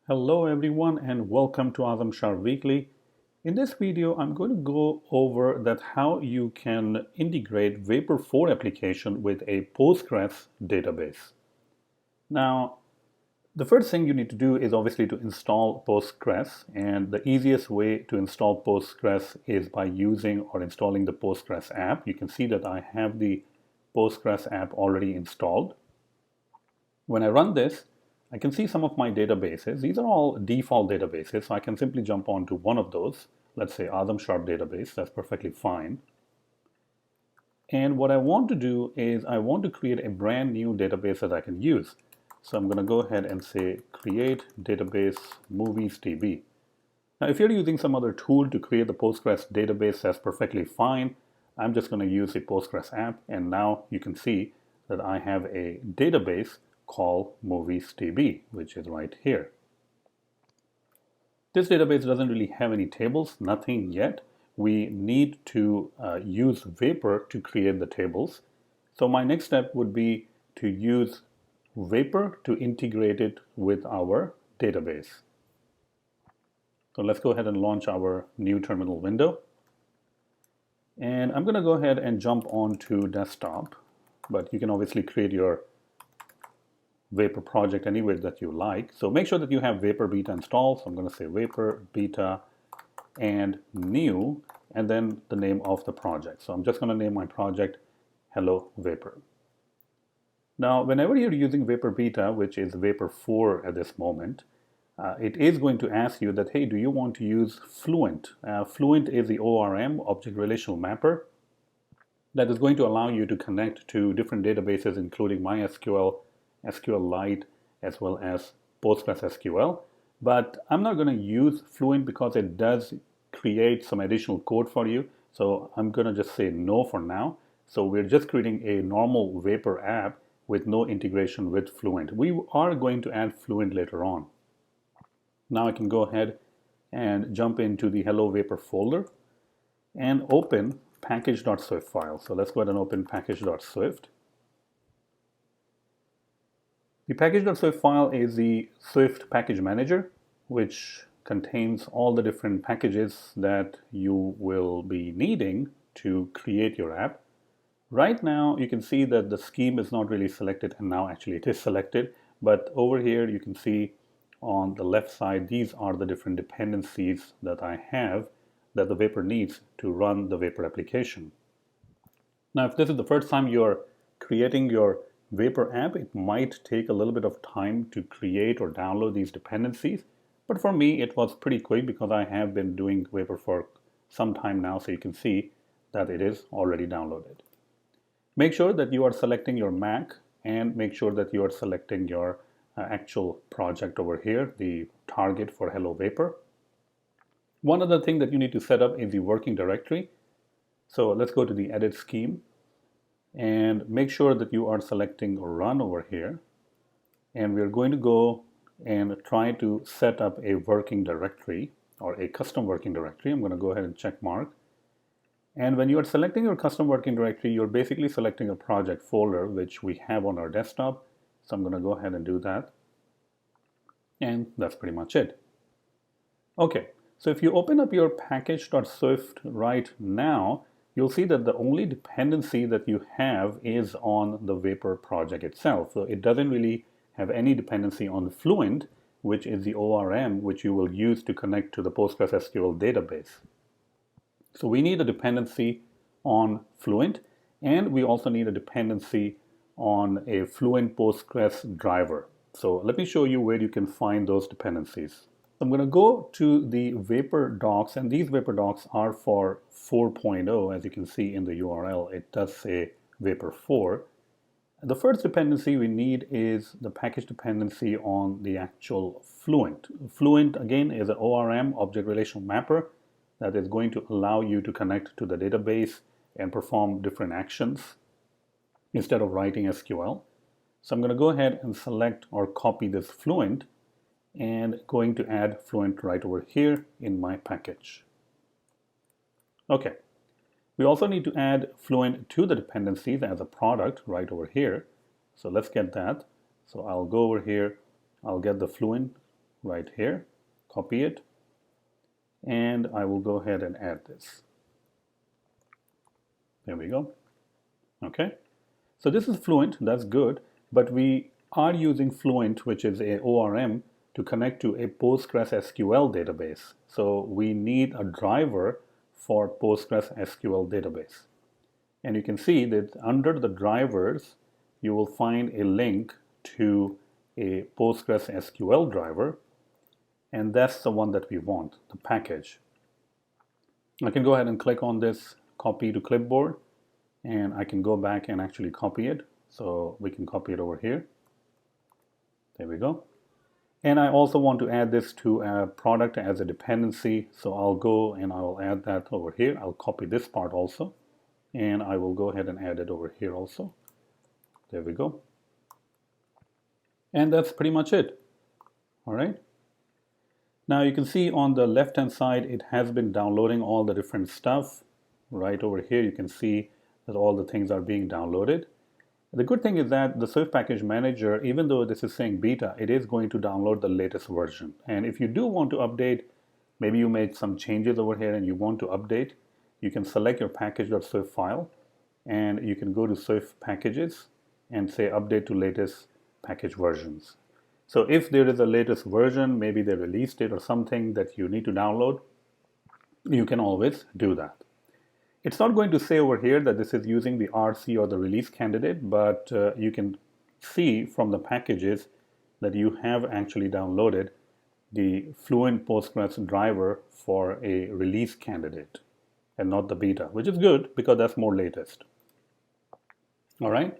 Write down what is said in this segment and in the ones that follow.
Hello everyone and welcome to Azam Sharp Weekly. In this video, I'm going to go over that how you can integrate Vapor 4 application with a Postgres database. Now, the first thing you need to do is obviously to install Postgres, and the easiest way to install Postgres is by using or installing the Postgres app. You can see that I have the Postgres app already installed. When I run this, I can see some of my databases. These are all default databases, so I can simply jump onto one of those. Let's say Azam Sharp database, that's perfectly fine. And what I want to do is I want to create a brand new database that I can use. So I'm going to go ahead and say create database moviesdb. Now if you're using some other tool to create the Postgres database, that's perfectly fine. I'm just going to use the Postgres app, and now you can see that I have a database called moviesdb, which is right here. This database doesn't really have any tables, nothing yet. We need to use Vapor to create the tables. So my next step would be to use Vapor to integrate it with our database. So let's go ahead and launch our new terminal window. And I'm going to go ahead and jump onto desktop, but you can obviously create your Vapor project anywhere that you like. So make sure that you have Vapor Beta installed. So I'm going to say Vapor Beta and new, and then the name of the project. So I'm just going to name my project Hello Vapor. Now, whenever you're using Vapor Beta, which is Vapor 4 at this moment, it is going to ask you that, hey, do you want to use Fluent? Fluent is the ORM, Object Relational Mapper, that is going to allow you to connect to different databases, including MySQL, SQLite, as well as PostgreSQL. But I'm not going to use Fluent because it does create some additional code for you. So I'm going to just say no for now. So we're just creating a normal Vapor app with no integration with Fluent. We are going to add Fluent later on. Now I can go ahead and jump into the Hello Vapor folder and open package.swift file. So let's go ahead and open package.swift. The package.swift file is the Swift package manager, which contains all the different packages that you will be needing to create your app. Right now, you can see that the scheme is not really selected, and now actually it is selected. But over here, you can see on the left side, these are the different dependencies that I have that the Vapor needs to run the Vapor application. Now, if this is the first time you're creating your Vapor app, it might take a little bit of time to create or download these dependencies. But for me, it was pretty quick because I have been doing Vapor for some time now, so you can see that it is already downloaded. Make sure that you are selecting your Mac, and make sure that you are selecting your actual project over here, the target for Hello Vapor. One other thing that you need to set up is the working directory. So let's go to the edit scheme and make sure that you are selecting run over here. And we're going to go and try to set up a working directory or a custom working directory. I'm going to go ahead and check mark. And when you are selecting your custom working directory, you're basically selecting a project folder, which we have on our desktop. So I'm going to go ahead and do that. And that's pretty much it. Okay, so if you open up your package.swift right now, you'll see that the only dependency that you have is on the Vapor project itself. So it doesn't really have any dependency on Fluent, which is the ORM, which you will use to connect to the PostgreSQL database. So we need a dependency on Fluent, and we also need a dependency on a Fluent Postgres driver. So let me show you where you can find those dependencies. I'm going to go to the Vapor docs, and these Vapor docs are for 4.0. As you can see in the URL, it does say Vapor 4. The first dependency we need is the package dependency on the actual Fluent. Fluent, again, is an ORM, Object Relational Mapper, that is going to allow you to connect to the database and perform different actions instead of writing SQL. So I'm going to go ahead and select or copy this Fluent, and going to add Fluent right over here in my package. Okay, we also need to add Fluent to the dependencies as a product right over here. So let's get that. So I'll go over here, I'll get the Fluent right here, copy it, and I will go ahead and add this. There we go. Okay. So this is Fluent, that's good, but we are using Fluent, which is a ORM, to connect to a PostgreSQL database. So we need a driver for PostgreSQL database. And you can see that under the drivers, you will find a link to a PostgreSQL driver, and that's the one that we want, the package. I can go ahead and click on this copy to clipboard, and I can go back and actually copy it. So we can copy it over here. There we go. And I also want to add this to a product as a dependency. So I'll go and I'll add that over here. I'll copy this part also, and I will go ahead and add it over here also. There we go. And that's pretty much it. All right. Now you can see on the left-hand side, it has been downloading all the different stuff. Right over here, you can see that all the things are being downloaded. The good thing is that the Swift Package Manager, even though this is saying beta, it is going to download the latest version. And if you do want to update, maybe you made some changes over here and you want to update, you can select your package.swift file and you can go to Swift Packages and say update to latest package versions. So if there is a latest version, maybe they released it or something that you need to download, you can always do that. It's not going to say over here that this is using the RC or the release candidate, but you can see from the packages that you have actually downloaded the Fluent Postgres driver for a release candidate and not the beta, which is good because that's more latest. All right.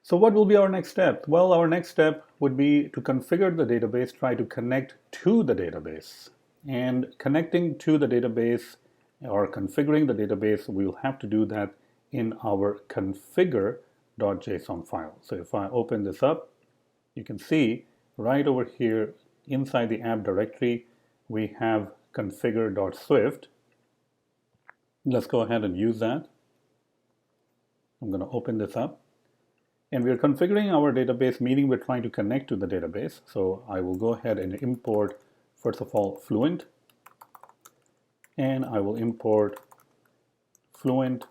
So what will be our next step? Well, our next step would be to configure the database, try to connect to the database. And connecting to the database or configuring the database, we'll have to do that in our configure.json file. So if I open this up, you can see right over here inside the app directory, we have configure.swift. Let's go ahead and use that. I'm going to open this up. And we're configuring our database, meaning we're trying to connect to the database. So I will go ahead and import, first of all, Fluent. And I will import Fluent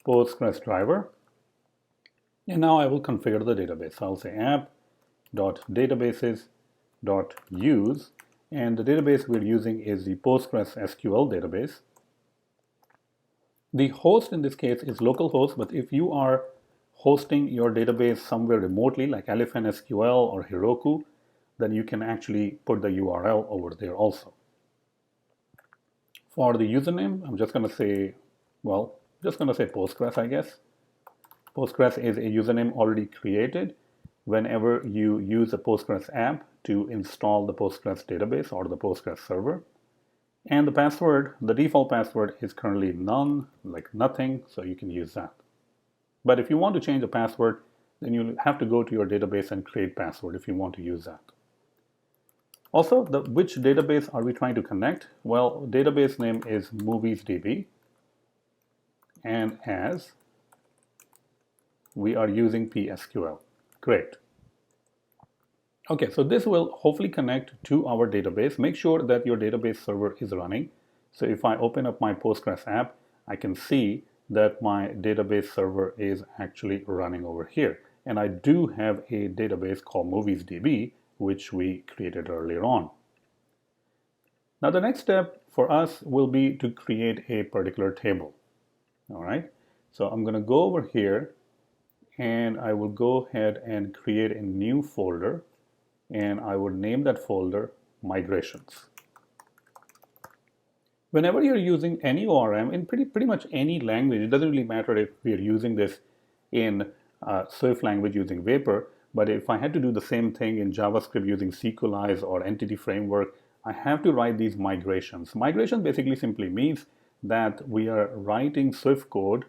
Postgres driver. And now I will configure the database. So I'll say app.databases.use. And the database we're using is the PostgreSQL database. The host in this case is localhost, but if you are hosting your database somewhere remotely like Elephant SQL or Heroku, then you can actually put the URL over there also. For the username, I'm just going to say, well, Postgres, I guess. Postgres is a username already created whenever you use a Postgres app to install the Postgres database or the Postgres server. And the password, the default password is currently none, like nothing, so you can use that. But if you want to change the password, then you have to go to your database and create password if you want to use that. Also, which database are we trying to connect? Well, database name is MoviesDB, and as we are using PSQL. Great. Okay, so this will hopefully connect to our database. Make sure that your database server is running. So if I open up my Postgres app, I can see that my database server is actually running over here. And I do have a database called MoviesDB, which we created earlier on. Now the next step for us will be to create a particular table. All right, so I'm going to go over here and I will go ahead and create a new folder, and I would name that folder Migrations. Whenever you're using any ORM in pretty much any language, it doesn't really matter if we're using this in Swift language using Vapor, but if I had to do the same thing in JavaScript using SQLize or Entity Framework, I have to write these migrations. Migration basically simply means that we are writing Swift code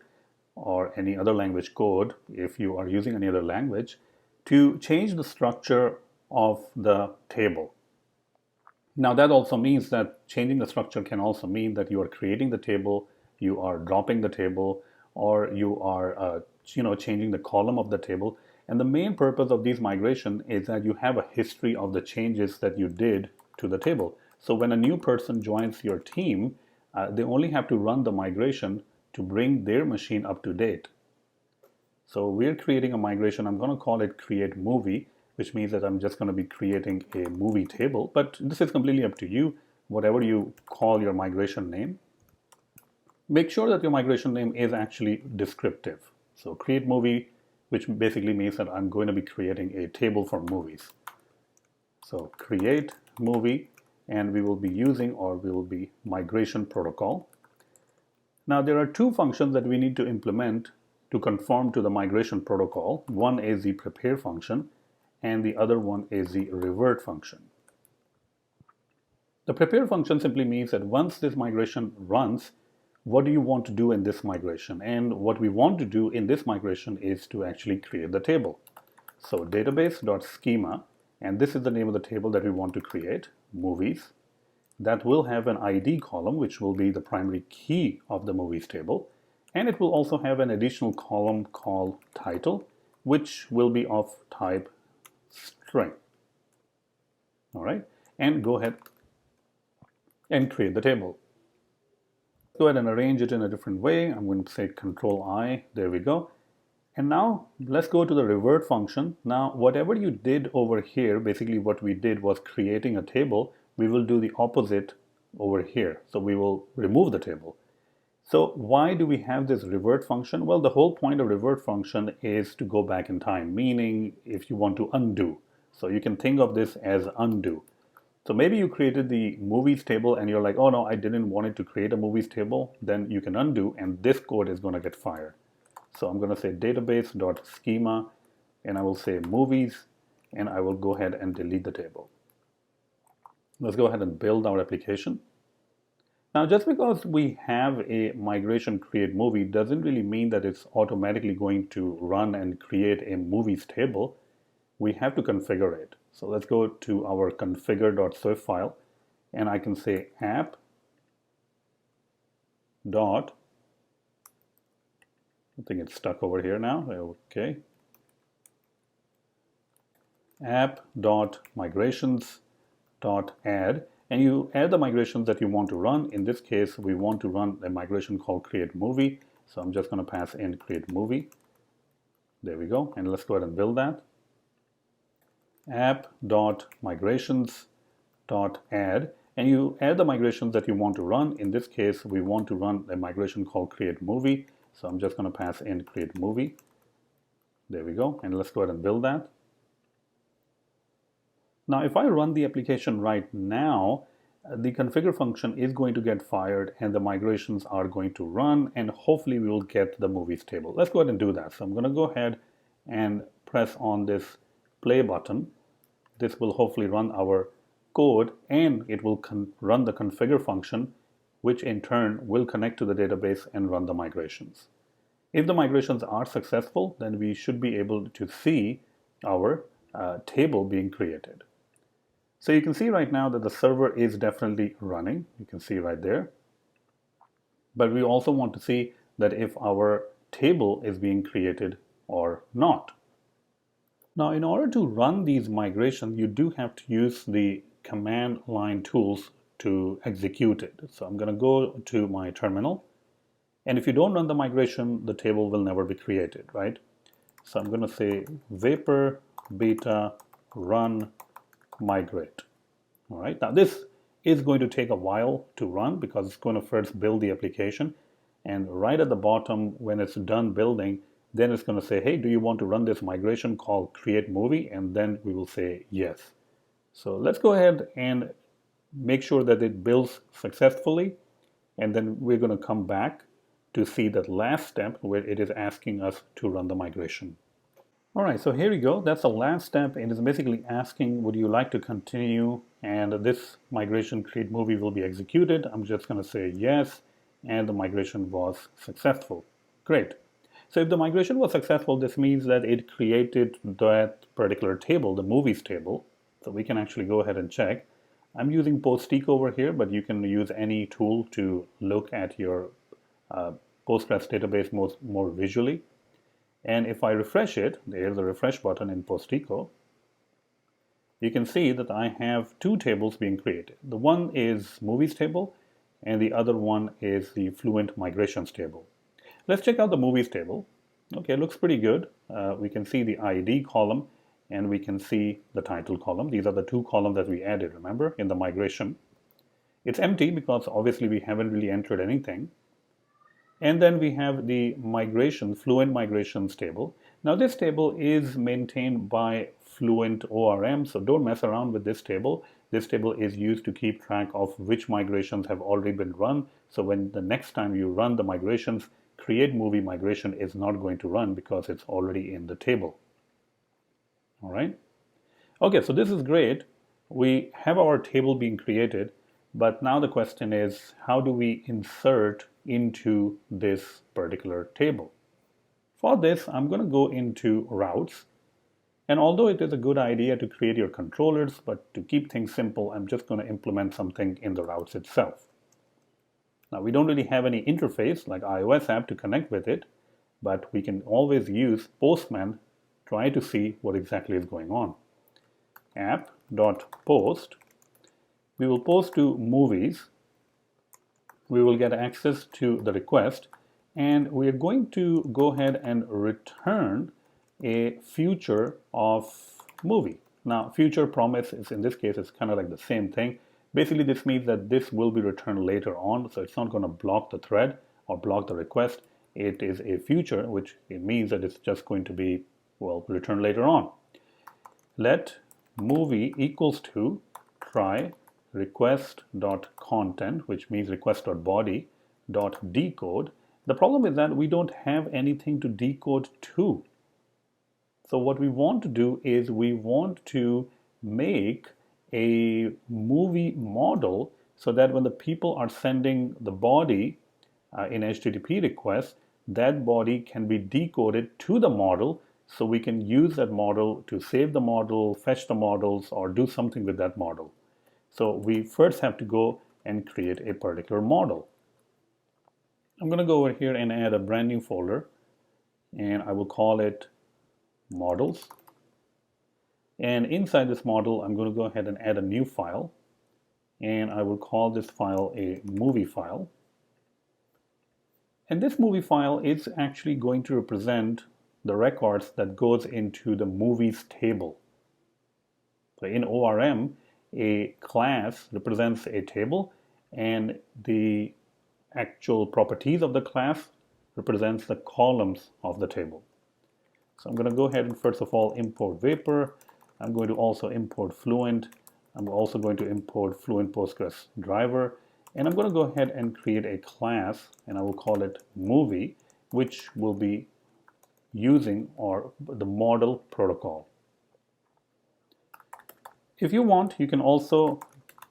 or any other language code, if you are using any other language, to change the structure of the table. Now that also means that changing the structure can also mean that you are creating the table, you are dropping the table, or you are changing the column of the table. And the main purpose of these migration is that you have a history of the changes that you did to the table. So when a new person joins your team, they only have to run the migration to bring their machine up to date. So we're creating a migration. I'm going to call it create movie, which means that I'm just going to be creating a movie table. But this is completely up to you, whatever you call your migration name. Make sure that your migration name is actually descriptive. So create movie, which basically means that I'm going to be creating a table for movies. So create movie, and we will be using, or we will be migration protocol. Now there are two functions that we need to implement to conform to the migration protocol. One is the prepare function, and the other one is the revert function. The prepare function simply means that once this migration runs, what do you want to do in this migration? And what we want to do in this migration is to actually create the table. So database.schema, and this is the name of the table that we want to create, movies. That will have an ID column, which will be the primary key of the movies table. And it will also have an additional column called title, which will be of type string. All right, and go ahead and create the table. Go ahead and arrange it in a different way. I'm going to say Control I, there we go. And now let's go to the revert function. Now, whatever you did over here, basically what we did was creating a table. We will do the opposite over here. So we will remove the table. So why do we have this revert function? Well, the whole point of revert function is to go back in time, meaning if you want to undo. So you can think of this as undo. So maybe you created the movies table and you're like, oh no, I didn't want it to create a movies table. Then you can undo, and this code is going to get fired. So I'm going to say database.schema, and I will say movies, and I will go ahead and delete the table. Let's go ahead and build our application. Now, just because we have a migration create movie doesn't really mean that it's automatically going to run and create a movies table. We have to configure it. So let's go to our configure.swift file, and I can say app dot, I think it's stuck over here now, okay, app.migrations.add, and you add the migrations that you want to run. In this case, we want to run a migration called create movie, so I'm just going to pass in create movie. There we go, and let's go ahead and build that. app.migrations.add, and you add the migrations that you want to run. In this case, we want to run a migration called create movie, so I'm just going to pass in create movie. There we go, and let's go ahead and build that. Now, if I run the application right now, the configure function is going to get fired and the migrations are going to run, and hopefully we will get the movies table. Let's go ahead and do that. So I'm going to go ahead and press on this play button. This will hopefully run our code, and it will run the configure function, which in turn will connect to the database and run the migrations. If the migrations are successful, then we should be able to see our table being created. So you can see right now that the server is definitely running. You can see right there. But we also want to see that if our table is being created or not. Now, in order to run these migrations, you do have to use the command line tools to execute it. So I'm going to go to my terminal. And if you don't run the migration, the table will never be created, right? So I'm going to say vapor beta run migrate. All right. Now this is going to take a while to run because it's going to first build the application. And right at the bottom, when it's done building, then it's going to say, hey, do you want to run this migration called create movie? And then we will say yes. So let's go ahead and make sure that it builds successfully. And then we're going to come back to see that last step where it is asking us to run the migration. All right, so here we go. That's the last step. It is basically asking, would you like to continue? And this migration create movie will be executed. I'm just going to say yes, and the migration was successful. Great. So if the migration was successful, this means that it created that particular table, the movies table. So we can actually go ahead and check. I'm using Postgres over here, but you can use any tool to look at your Postgres database more visually. And if I refresh it, there's a refresh button in PostgreSQL, you can see that I have two tables being created. The one is movies table, and the other one is the Fluent migrations table. Let's check out the movies table. Okay, it looks pretty good. We can see the ID column, and we can see the title column. These are the two columns that we added, remember, in the migration. It's empty because obviously we haven't really entered anything. And then we have the migration, Fluent migrations table. Now this table is maintained by Fluent ORM, so don't mess around with this table. This table is used to keep track of which migrations have already been run. So when the next time you run the migrations, create movie migration is not going to run because it's already in the table. All right. Okay, so this is great. We have our table being created, but now the question is, how do we insert into this particular table? For this, I'm going to go into routes. And although it is a good idea to create your controllers, but to keep things simple, I'm just going to implement something in the routes itself. Now, we don't really have any interface like iOS app to connect with it, but we can always use Postman, try to see what exactly is going on. App.post. We will post to movies. We will get access to the request, and we are going to go ahead and return a future of movie. Now, future promise is, in this case, it's kind of like the same thing. Basically, this means that this will be returned later on, so it's not going to block the thread or block the request. It is a future, which it means that it's just going to be, well, returned later on. Let movie equals to try request.content, which means request.body.decode. The problem is that we don't have anything to decode to. So what we want to do is we want to make a movie model so that when the people are sending the body in HTTP requests, that body can be decoded to the model, so we can use that model to save the model, fetch the models, or do something with that model. So we first have to go and create a particular model. I'm going to go over here and add a brand new folder, and I will call it models. And inside this model, I'm going to go ahead and add a new file, and I will call this file a movie file. And this movie file is actually going to represent the records that goes into the movies table. So in ORM, a class represents a table, and the actual properties of the class represents the columns of the table. So I'm going to go ahead and first of all import Vapor. I'm going to also import Fluent. I'm also going to import Fluent Postgres driver. And I'm going to go ahead and create a class, and I will call it movie, which will be using the model protocol. If you want, you can also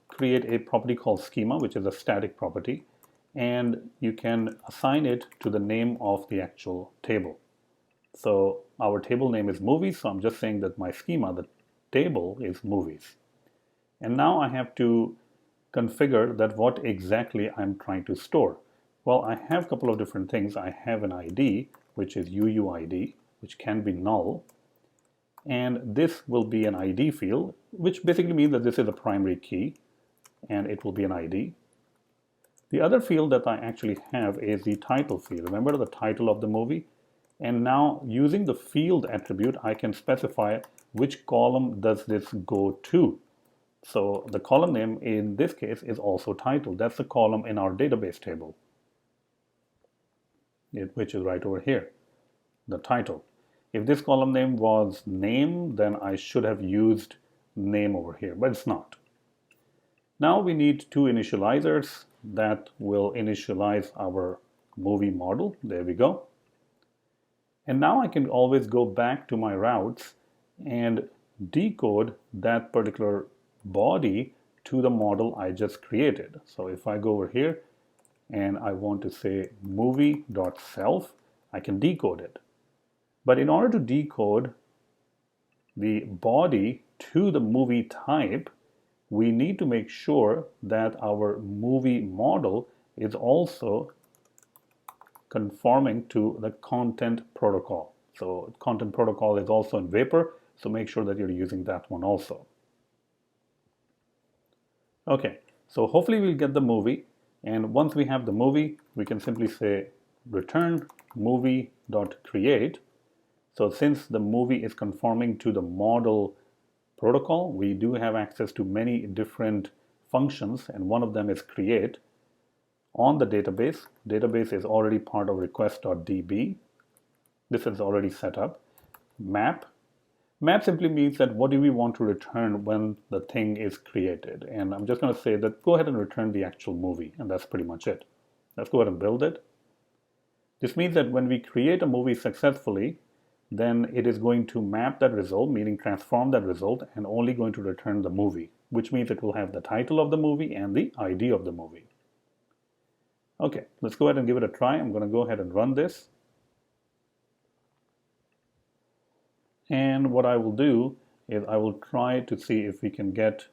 create a property called schema, which is a static property, and you can assign it to the name of the actual table. So our table name is movies, so I'm just saying that my schema, the table, is movies. And now I have to configure that what exactly I'm trying to store. Well, I have a couple of different things. I have an ID, which is UUID, which can be null. And this will be an ID field, which basically means that this is a primary key, and it will be an ID. The other field that I actually have is the title field. Remember the title of the movie? And now using the field attribute, I can specify which column does this go to. So the column name in this case is also title. That's the column in our database table, which is right over here, the title. If this column name was name, then I should have used name over here, but it's not. Now we need two initializers that will initialize our movie model. There we go. And now I can always go back to my routes and decode that particular body to the model I just created. So if I go over here and I want to say movie.self, I can decode it. But in order to decode the body to the movie type, we need to make sure that our movie model is also conforming to the content protocol. So content protocol is also in Vapor, so make sure that you're using that one also. Okay, so hopefully we'll get the movie, and once we have the movie, we can simply say return movie.create. So since the movie is conforming to the model protocol, we do have access to many different functions, and one of them is create. On the database, database is already part of request.db. This is already set up. Map. Map simply means that what do we want to return when the thing is created. And I'm just going to say that go ahead and return the actual movie, and that's pretty much it. Let's go ahead and build it. This means that when we create a movie successfully, then it is going to map that result, meaning transform that result, and only going to return the movie, which means it will have the title of the movie and the ID of the movie. Okay, let's go ahead and give it a try. I'm going to go ahead and run this. And what I will do is I will try to see if we can get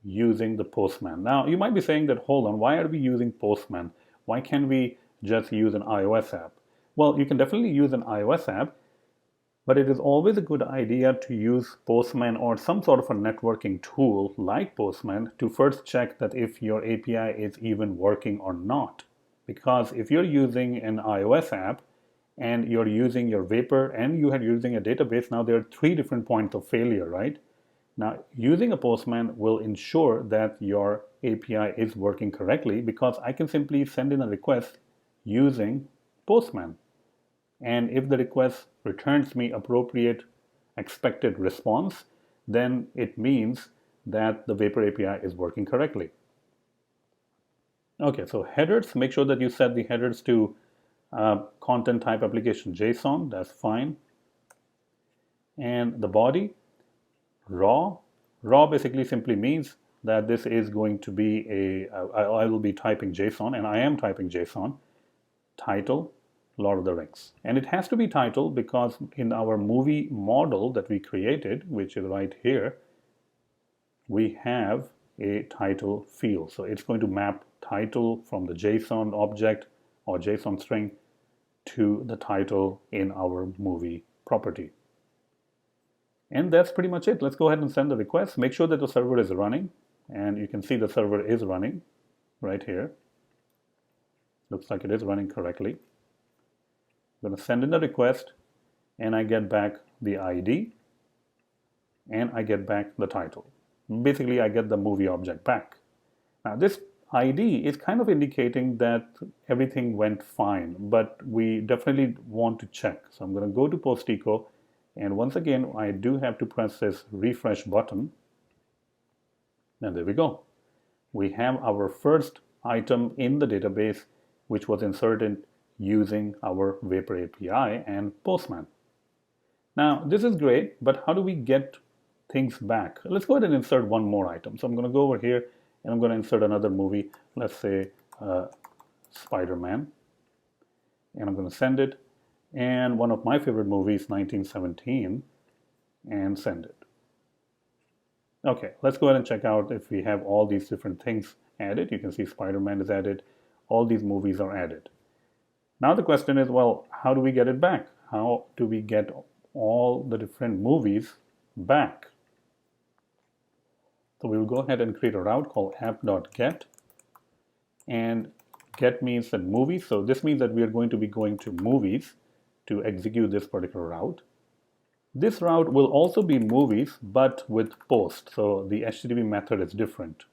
using the Postman. Now, you might be saying that, hold on, why are we using Postman? Why can't we just use an iOS app? Well, you can definitely use an iOS app, but it is always a good idea to use Postman or some sort of a networking tool like Postman to first check that if your API is even working or not. Because if you're using an iOS app and you're using your Vapor and you are using a database, now there are 3 different points of failure, right? Now, using a Postman will ensure that your API is working correctly because I can simply send in a request using Postman. And if the request returns me appropriate expected response, then it means that the Vapor API is working correctly. Okay, so headers, make sure that you set the headers to content type application JSON, that's fine. And the body, raw. Raw basically simply means that this is going to be I will be typing JSON, and I am typing JSON. Title, Lord of the Rings. And it has to be title because in our movie model that we created, which is right here, we have a title field. So it's going to map title from the JSON object or JSON string to the title in our movie property. And that's pretty much it. Let's go ahead and send the request. Make sure that the server is running, and you can see the server is running right here. Looks like it is running correctly. I'm going to send in the request, and I get back the ID, and I get back the title. Basically, I get the movie object back. Now, this ID is kind of indicating that everything went fine, but we definitely want to check. So I'm going to go to PostgreSQL, and once again, I do have to press this refresh button. And there we go. We have our first item in the database, which was inserted using our Vapor API and Postman. Now, this is great, but how do we get things back? Let's go ahead and insert one more item. So I'm going to go over here and I'm going to insert another movie, let's say Spider-Man, and I'm going to send it. And one of my favorite movies, 1917, and send it. Okay, let's go ahead and check out if we have all these different things added. You can see Spider-Man is added. All these movies are added. Now the question is, well, how do we get it back? How do we get all the different movies back? So we will go ahead and create a route called app.get. And get means that movies. So this means that we are going to be going to movies to execute this particular route. This route will also be movies, but with post. So the HTTP method is different.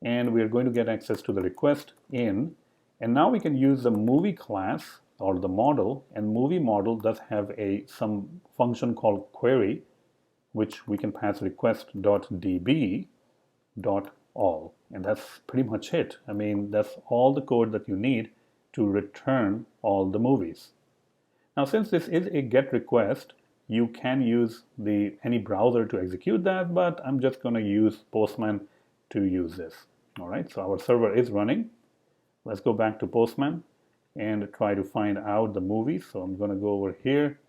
And we are going to get access to the request in. And now we can use the movie class or the model, and movie model does have some function called query, which we can pass request.db.all. And that's pretty much it. I mean, that's all the code that you need to return all the movies. Now, since this is a GET request, you can use any browser to execute that, but I'm just going to use Postman to use this. All right, so our server is running. Let's go back to Postman and try to find out the movies. So I'm going to go over here,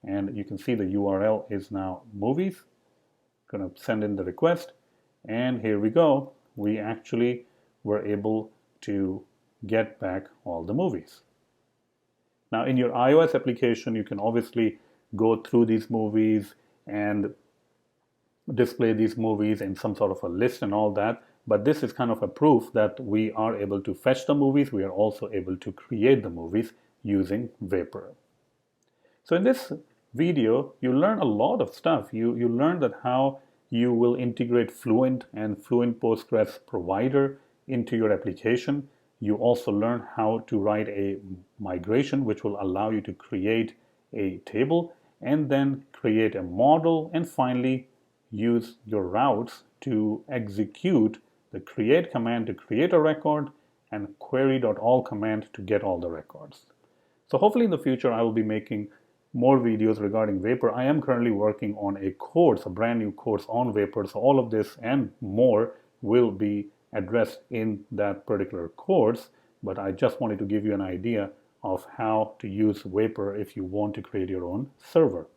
and you can see the URL is now movies. I'm going to send in the request, and here we go. We actually were able to get back all the movies. Now, in your iOS application, you can obviously go through these movies and display these movies in some sort of a list and all that. But this is kind of a proof that we are able to fetch the movies. We are also able to create the movies using Vapor. So in this video, you learn a lot of stuff. You learn that how you will integrate Fluent and Fluent Postgres provider into your application. You also learn how to write a migration, which will allow you to create a table and then create a model, and finally use your routes to execute the create command to create a record and query.all command to get all the records. So hopefully in the future I will be making more videos regarding Vapor. I am currently working on a course, a brand new course on Vapor. So all of this and more will be addressed in that particular course. But I just wanted to give you an idea of how to use Vapor if you want to create your own server.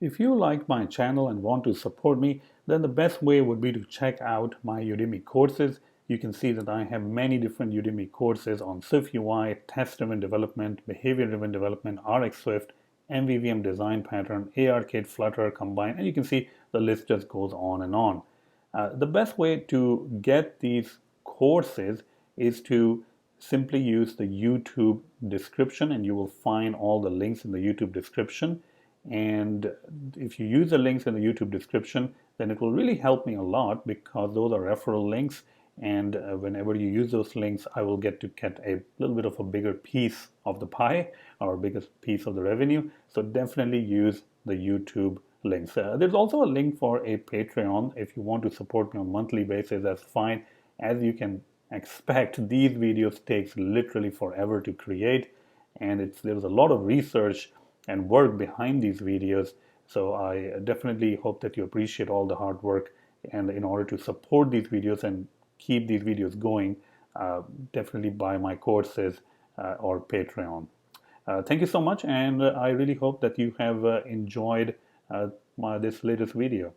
If you like my channel and want to support me, then the best way would be to check out my Udemy courses. You can see that I have many different Udemy courses on SwiftUI, test-driven development, behavior-driven development, RxSwift, MVVM design pattern, ARKit, Flutter, Combine, and you can see the list just goes on and on. The best way to get these courses is to simply use the YouTube description, and you will find all the links in the YouTube description. And if you use the links in the YouTube description, then it will really help me a lot, because those are referral links, and whenever you use those links, I will get a little bit of a bigger piece of the pie, or biggest piece of the revenue. So definitely use the YouTube links. There's also a link for a Patreon. If you want to support me on a monthly basis, that's fine. As you can expect, these videos takes literally forever to create, and there's a lot of research and work behind these videos. So I definitely hope that you appreciate all the hard work, and in order to support these videos and keep these videos going, definitely buy my courses or Patreon. Thank you so much, and I really hope that you have enjoyed this latest video.